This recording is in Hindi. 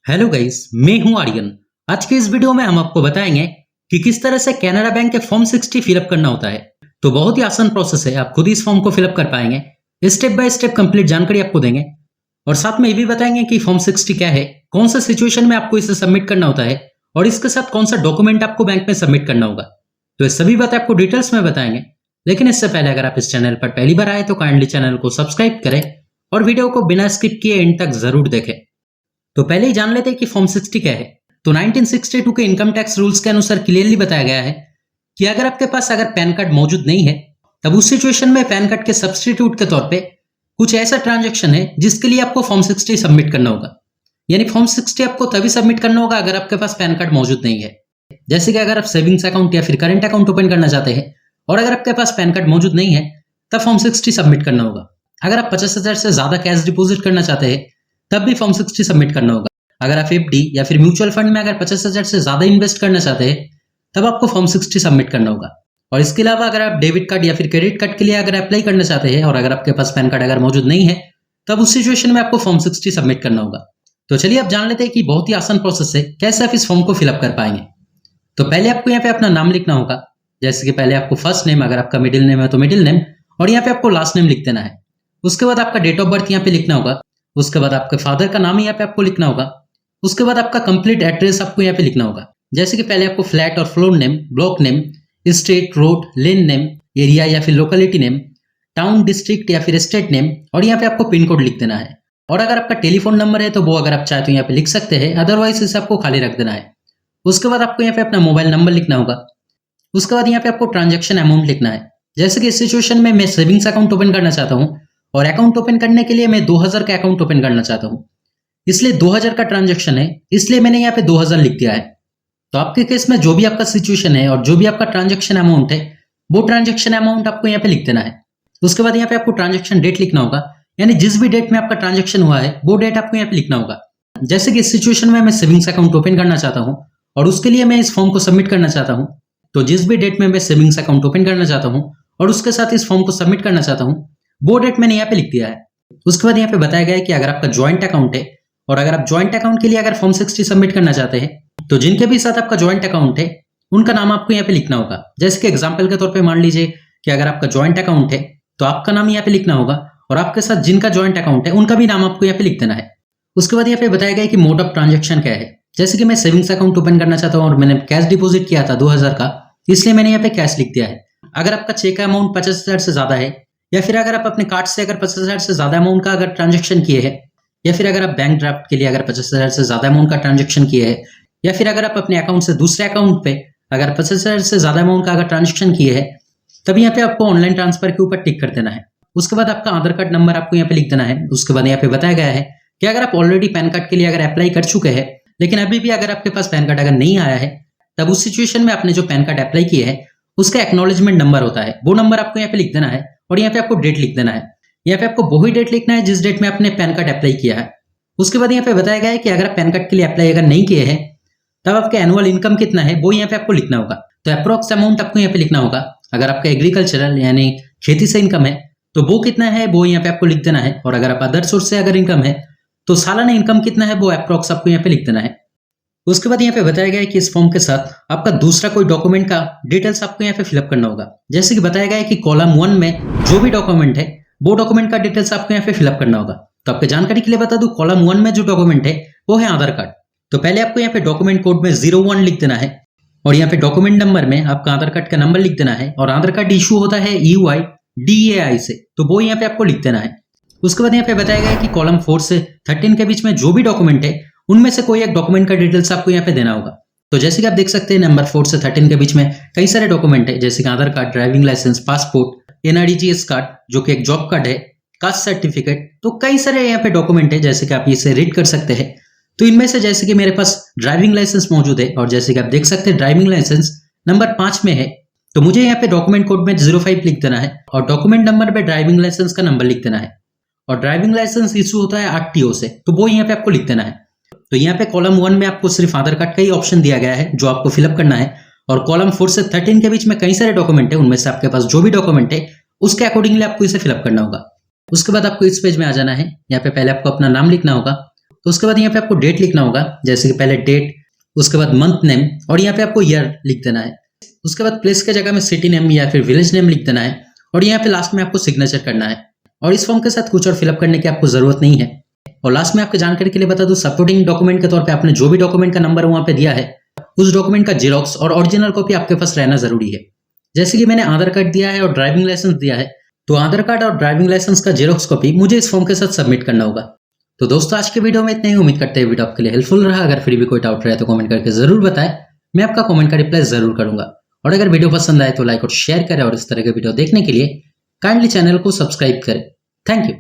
हेलो गाइस, मैं हूं आर्यन। आज के इस वीडियो में हम आपको बताएंगे कि किस तरह से कैनरा बैंक के फॉर्म 60 फिलअप करना होता है। तो बहुत ही आसान प्रोसेस है, आप खुद ही इस फॉर्म को फिलअप कर पाएंगे। स्टेप बाय स्टेप कंप्लीट जानकारी आपको देंगे और साथ में ये भी बताएंगे कि फॉर्म 60 क्या है, कौन सा सिचुएशन में आपको इसे सबमिट करना होता है और इसके साथ कौन सा डॉक्यूमेंट आपको बैंक में सबमिट करना होगा। तो ये सभी बातें आपको डिटेल्स में बताएंगे। लेकिन इससे पहले अगर आप इस चैनल पर पहली बार आए तो काइंडली चैनल को सब्सक्राइब करें और वीडियो को बिना स्किप किए एंड तक जरूर देखें। तो पहले ही जान लेते हैं कि फॉर्म 60 क्या है। तो 1962 के इनकम टैक्स रूल्स के अनुसार क्लियरली बताया गया है कि अगर आपके पास पैन कार्ड मौजूद नहीं है तब उस सिचुएशन में पैन कार्ड के सब्स्टिट्यूट के तौर पे कुछ ऐसा ट्रांजैक्शन है जिसके लिए आपको फॉर्म 60 सबमिट करना होगा। यानी फॉर्म 60 आपको तभी सबमिट करना होगा अगर आपके पास पैन कार्ड मौजूद नहीं है। जैसे कि अगर आप सेविंग्स अकाउंट या फिर करेंट अकाउंट ओपन करना चाहते हैं और अगर आपके पास पैन कार्ड मौजूद नहीं है तब फॉर्म 60 सबमिट करना होगा। अगर आप 50,000 से ज्यादा कैश डिपॉजिट करना चाहते हैं तब भी फॉर्म 60 सबमिट करना होगा। अगर आप एफडी या फिर म्यूचुअल फंड में अगर 50,000 से ज्यादा इन्वेस्ट करना चाहते हैं तब आपको फॉर्म 60 सबमिट करना होगा। और इसके अलावा अगर आप डेबिट कार्ड या फिर क्रेडिट कार्ड के लिए अगर अप्लाई करना चाहते हैं और अगर आपके पास पैन कार्ड अगर मौजूद नहीं है तब उस सिचुएशन में आपको फॉर्म 60 सबमिट करना होगा। तो चलिए आप जान लेते हैं कि बहुत ही आसान प्रोसेस है कैसे आप इस फॉर्म को फिलअप कर पाएंगे। तो पहले आपको यहाँ पे अपना नाम लिखना होगा। जैसे कि पहले आपको फर्स्ट नेम, अगर आपका मिडिल नेम है तो मिडिल नेम, और यहाँ पे आपको लास्ट नेम लिख देना है। उसके बाद आपका डेट ऑफ बर्थ यहाँ पे लिखना होगा। उसके बाद आपके फादर का नाम यहाँ पे आपको लिखना होगा। उसके बाद आपका कंप्लीट एड्रेस आपको यहाँ पे लिखना होगा। जैसे कि पहले आपको फ्लैट और floor name, block name, street, road, lane name, area या फिर लोकेलिटी नेम, टाउन, डिस्ट्रिक्ट या फिर स्टेट नेम, और यहाँ पे आपको पिन कोड लिख देना है। और अगर आपका टेलीफोन नंबर है तो वो अगर आप चाहे तो यहाँ पे लिख सकते हैं, अदरवाइज इसे आपको खाली रख देना है। उसके बाद आपको यहाँ पे अपना मोबाइल नंबर लिखना होगा। उसके बाद यहाँ पे आपको ट्रांजेक्शन अमाउंट लिखना है। जैसे कि इस सिचुएशन में मैं सेविंग्स अकाउंट ओपन करना चाहता हूँ और अकाउंट ओपन करने के लिए मैं 2000 का अकाउंट ओपन करना चाहता हूँ, इसलिए 2000 का ट्रांजैक्शन है, इसलिए मैंने यहाँ पे 2000 लिख दिया है। तो आपके केस में जो भी आपका सिचुएशन है और जो भी आपका ट्रांजैक्शन अमाउंट है वो ट्रांजैक्शन अमाउंट आपको यहाँ पे लिख देना है। उसके बाद यहाँ पे आपको ट्रांजैक्शन डेट लिखना होगा, यानी जिस भी डेट में आपका ट्रांजैक्शन हुआ है वो डेट आपको यहाँ पे लिखना होगा। जैसे कि इस सिचुएशन में मैं सेविंग्स अकाउंट ओपन करना चाहता हूँ और उसके लिए मैं इस फॉर्म को सबमिट करना चाहता हूँ। तो जिस भी डेट में मैं सेविंग्स अकाउंट ओपन करना चाहता हूँ और उसके साथ इस फॉर्म को सबमिट करना चाहता हूँ वो डेट मैंने यहाँ पे लिख दिया है। उसके बाद यहाँ पे बताया गया है कि अगर आपका ज्वाइंट अकाउंट है और अगर आप ज्वाइंट अकाउंट के लिए अगर फॉर्म 60 सबमिट करना चाहते हैं तो जिनके भी साथ आपका ज्वाइंट अकाउंट है उनका नाम आपको यहाँ पे लिखना होगा। जैसे कि एग्जांपल के तौर पे मान लीजिए कि अगर आपका ज्वाइंट अकाउंट है तो आपका नाम यहाँ पे लिखना होगा और आपके साथ जिनका ज्वाइंट अकाउंट है उनका भी नाम आपको यहाँ पे लिख देना है। उसके बाद यहाँ पे बताया गया कि मोड ऑफ ट्रांजेक्शन क्या है। जैसे कि मैं सेविंग्स अकाउंट ओपन करना चाहता हूँ और मैंने कैश डिपोजिट किया था 2000 का, इसलिए मैंने यहाँ पे कैश लिख दिया है। अगर आपका चेक का अमाउंट 50,000 से ज्यादा है या फिर अगर आप अपने कार्ड से अगर 50,000 से ज्यादा अमाउंट का अगर ट्रांजेक्शन किए हैं या फिर अगर आप बैंक ड्राफ्ट के लिए अगर 50,000 से ज्यादा अमाउंट का ट्रांजेक्शन किए हैं या फिर अगर आप अपने अकाउंट से दूसरे अकाउंट पे अगर 50,000 से ज्यादा अमाउंट का अगर ट्रांजेक्शन किए हैं तब यहाँ पे आपको ऑनलाइन ट्रांसफर के ऊपर टिक कर देना है। उसके बाद आपका आधार कार्ड नंबर आपको यहाँ पे लिख देना है। उसके बाद यहाँ पे बताया गया है कि अगर आप ऑलरेडी पैन कार्ड के लिए अगर अप्लाई कर चुके हैं लेकिन अभी भी अगर आपके पास पैन कार्ड अगर नहीं आया है तब उस सिचुएशन में आपने जो पैन कार्ड अप्लाई किया है उसका एक्नॉलेजमेंट नंबर होता है, वो नंबर आपको यहाँ पे लिख देना है और यहाँ पे आपको डेट लिख देना है। यहाँ पे आपको वही डेट लिखना है जिस डेट में आपने पैन कार्ड अप्लाई किया है। उसके बाद यहाँ पे बताया गया है कि अगर आप पैन कार्ड के लिए अप्लाई अगर नहीं किए हैं तब आपका एनुअल इनकम कितना है वो यहाँ पे आपको लिखना होगा। तो अप्रोक्स अमाउंट आपको यहाँ पे लिखना होगा। अगर आपका एग्रीकल्चरल यानी खेती से इनकम है तो वो कितना है वो यहाँ पे आपको लिख देना है। और अगर आप अदर सोर्स से अगर इनकम है तो सालाना इनकम कितना है वो अप्रोक्स आपको यहाँ पे लिख देना है। उसके बाद यहाँ पे बताया गया है कि इस फॉर्म के साथ आपका दूसरा कोई डॉक्यूमेंट का डिटेल्स आपको यहाँ पे फिलअप करना होगा। जैसे कि बताया गया है कि कॉलम 1 में जो भी डॉक्यूमेंट है वो डॉक्यूमेंट का डिटेल्स आपको यहाँ पे फिलअप करना होगा। तो आपके जानकारी के लिए बता दूं, कॉलम 1 में जो डॉक्यूमेंट है वो है आधार कार्ड। तो पहले आपको यहाँ पे डॉक्यूमेंट कोड में 01 लिख देना है और यहाँ पे डॉक्यूमेंट नंबर में आपका आधार कार्ड का नंबर लिख देना है। और आधार कार्ड इशू होता है EY DAI से, तो वो यहाँ पे आपको लिख देना है। उसके बाद यहाँ पे बताया गया है कि कॉलम 4 से 13 के बीच में जो भी डॉक्यूमेंट है उनमें से कोई एक डॉक्यूमेंट का डिटेल्स आपको यहाँ पे देना होगा। तो जैसे कि आप देख सकते हैं नंबर 4 से 13 के बीच में कई सारे डॉक्यूमेंट है, जैसे कि Aadhaar card, driving licence, passport, NRDGS card जो कि एक जॉब कार्ड है, कास्ट सर्टिफिकेट, तो कई सारे यहाँ पे डॉक्यूमेंट है जैसे कि आप इसे रीड कर सकते हैं। तो इनमें से जैसे कि मेरे पास ड्राइविंग लाइसेंस मौजूद है और जैसे कि आप देख सकते हैं ड्राइविंग लाइसेंस नंबर 5 में है, तो मुझे यहाँ पे डॉक्यूमेंट कोड में 05 लिख देना है और डॉक्यूमेंट नंबर पे ड्राइविंग लाइसेंस का नंबर लिख देना है। और ड्राइविंग लाइसेंस इशू होता है RTO से, तो वो यहाँ पे आपको लिख देना है। तो यहाँ पे कॉलम 1 में आपको सिर्फ आधार कार्ड का ही ऑप्शन दिया गया है जो आपको फिलअप करना है और कॉलम 4 से 13 के बीच में कई सारे डॉक्यूमेंट है, उनमें से आपके पास जो भी डॉक्यूमेंट है उसके अकॉर्डिंगली आपको इसे फिलअप करना होगा। उसके बाद आपको इस पेज में आ जाना है। यहाँ पे पहले आपको अपना नाम लिखना होगा। तो उसके बाद यहाँ पे आपको डेट लिखना होगा, जैसे कि पहले डेट, उसके बाद मंथ नेम और यहाँ पे आपको ईयर लिख देना है। उसके बाद प्लेस के जगह में सिटी नेम या फिर विलेज नेम लिख देना है और यहाँ पे लास्ट में आपको सिग्नेचर करना है। और इस फॉर्म के साथ कुछ और फिलअप करने की आपको जरूरत नहीं है। और लास्ट में आपके जानकारी के लिए बता दूं, सपोर्टिंग डॉक्यूमेंट के तौर पे आपने जो भी डॉक्यूमेंट का नंबर वहां पे दिया है, उस डॉक्यूमेंट का जेरॉक्स और ओरिजिनल कॉपी आपके पास रहना जरूरी है। जैसे कि मैंने आधार कार्ड दिया है और ड्राइविंग लाइसेंस दिया है, तो आधार कार्ड और ड्राइविंग लाइसेंस का जेरॉक्स कॉपी मुझे इस फॉर्म के साथ सबमिट करना होगा। तो दोस्तों, आज के वीडियो में इतना ही। उम्मीद करते हैं वीडियो आपके लिए हेल्पफुल रहा। अगर फिर भी कोई डाउट रहे तो कमेंट करके जरूर बताएं, मैं आपका कमेंट का रिप्लाई जरूर करूंगा। और अगर वीडियो पसंद आए तो लाइक और शेयर करें और इस तरह के वीडियो देखने के लिए काइंडली चैनल को सब्सक्राइब करें। Thank you.